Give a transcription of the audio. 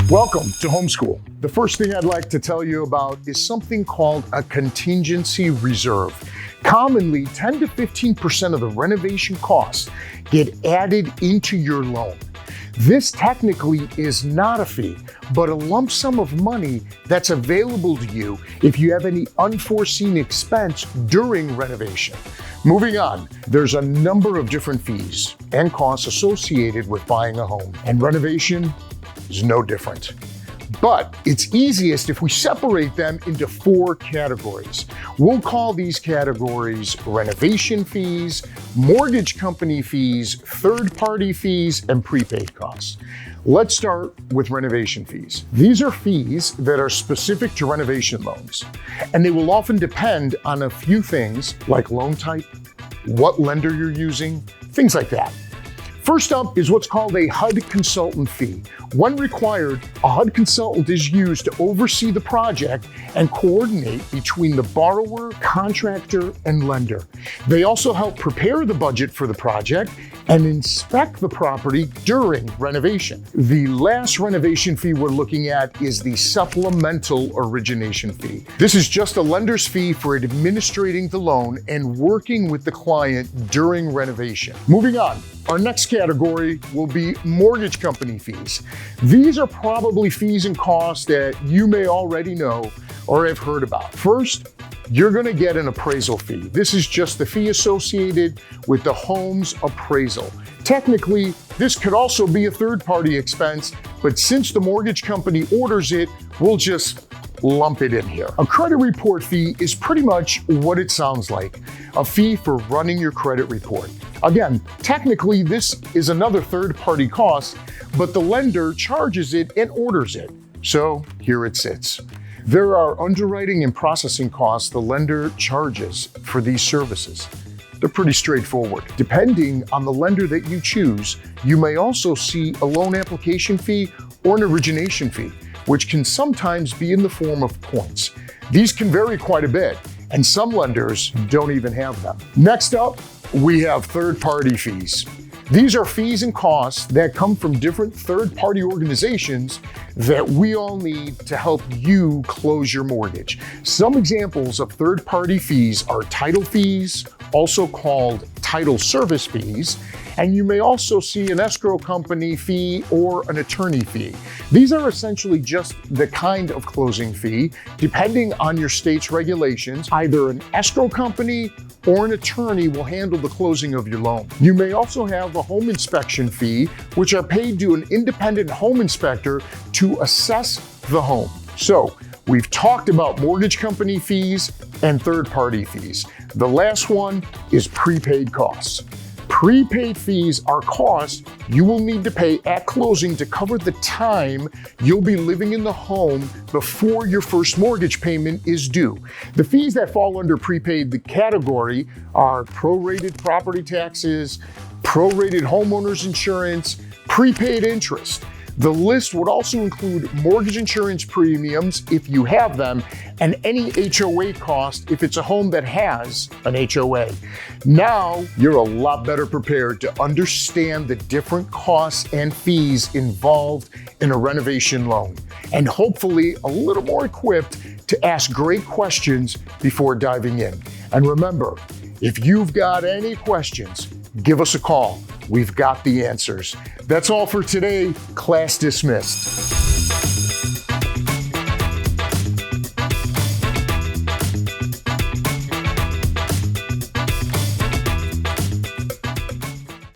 Welcome to Homeschool. The first thing I'd like to tell you about is something called a contingency reserve. Commonly, 10 to 15% of the renovation costs get added into your loan. This technically is not a fee, but a lump sum of money that's available to you if you have any unforeseen expense during renovation. Moving on, there's a number of different fees and costs associated with buying a home, and renovation is no different. But it's easiest if we separate them into 4 categories. We'll call these categories renovation fees, mortgage company fees, third-party fees, and prepaid costs. Let's start with renovation fees. These are fees that are specific to renovation loans, and they will often depend on a few things like loan type, what lender you're using, things like that. First up is what's called a HUD Consultant Fee. When required, a HUD consultant is used to oversee the project and coordinate between the borrower, contractor, and lender. They also help prepare the budget for the project and inspect the property during renovation. The last renovation fee we're looking at is the Supplemental Origination Fee. This is just a lender's fee for administrating the loan and working with the client during renovation. Moving on. Our next category will be mortgage company fees. These are probably fees and costs that you may already know or have heard about. First, you're going to get an appraisal fee. This is just the fee associated with the home's appraisal. Technically, this could also be a third-party expense, but since the mortgage company orders it, we'll just lump it in here. A credit report fee is pretty much what it sounds like, a fee for running your credit report. Again, technically this is another third-party cost, but the lender charges it and orders it. So here it sits. There are underwriting and processing costs the lender charges for these services. They're pretty straightforward. Depending on the lender that you choose, you may also see a loan application fee or an origination fee, which can sometimes be in the form of points. These can vary quite a bit, and some lenders don't even have them. Next up, we have third-party fees. These are fees and costs that come from different third-party organizations that we all need to help you close your mortgage. Some examples of third-party fees are title fees, also called title service fees, and you may also see an escrow company fee or an attorney fee. These are essentially just the kind of closing fee, depending on your state's regulations. Either an escrow company or an attorney will handle the closing of your loan. You may also have a home inspection fee, which are paid to an independent home inspector to assess the home. So, we've talked about mortgage company fees and third-party fees. The last one is prepaid costs. Prepaid fees are costs you will need to pay at closing to cover the time you'll be living in the home before your first mortgage payment is due. The fees that fall under prepaid category are prorated property taxes, prorated homeowners insurance, prepaid interest. The list would also include mortgage insurance premiums if you have them, and any HOA cost if it's a home that has an HOA. Now, you're a lot better prepared to understand the different costs and fees involved in a renovation loan, and hopefully a little more equipped to ask great questions before diving in. And remember, if you've got any questions, give us a call. We've got the answers. That's all for today. Class dismissed.